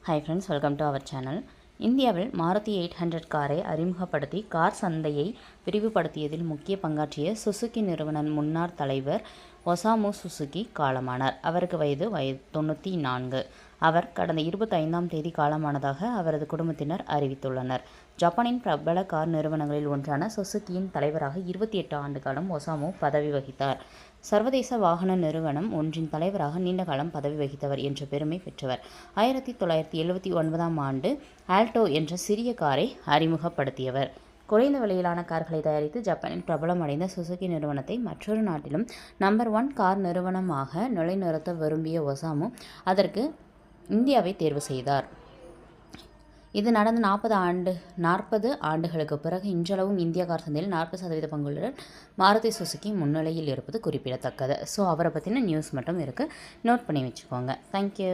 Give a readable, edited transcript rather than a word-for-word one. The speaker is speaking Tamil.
Hi friends, welcome to our channel. இந்தியாவில் மாருதி 800 காரை அறிமுகப்படுத்தி கார் சந்தையை விரிவுபடுத்தியதில் முக்கிய பங்காற்றிய சுசுகி நிறுவன முன்னாள் தலைவர் ஒசாமு சுசுகி காலமானார். அவருக்கு வயது 94. அவர் கடந்த 25ஆம் தேதி காலமானதாக அவரது குடும்பத்தினர் அறிவித்துள்ளனர். ஜப்பானின் பிரபல கார் நிறுவனங்களில் ஒன்றான சுசுகியின் தலைவராக 28 ஆண்டு காலம் ஒசாமு பதவி வகித்தார். சர்வதேச வாகன நிறுவனம் ஒன்றின் தலைவராக நீண்ட காலம் பதவி வகித்தவர் என்ற பெருமை பெற்றவர். 1979ஆம் ஆண்டு ஆல்டோ என்ற சிறிய காரை அறிமுகப்படுத்தியவர். குறைந்த விலையிலான கார்களை தயாரித்து ஜப்பானில் பிரபலமடைந்த சுசுகி நிறுவனத்தை மற்றொரு நாட்டிலும் நம்பர் 1 கார் நிறுவனமாக நிலைநிறுத்த விரும்பிய ஒசாமு அதற்கு இந்தியாவை தேர்வு செய்தார். இது நடந்த 40 ஆண்டுகளுக்கு பிறகு இன்றளவும் இந்திய கார் சந்தையில் 40% பங்குகளுடன் மாருதி சுசுகி முன்னிலையில் இருப்பது குறிப்பிடத்தக்கது. ஸோ அவரை பற்றின நியூஸ் மட்டும் இருக்குது, நோட் பண்ணி வச்சுக்கோங்க. தேங்க்யூ.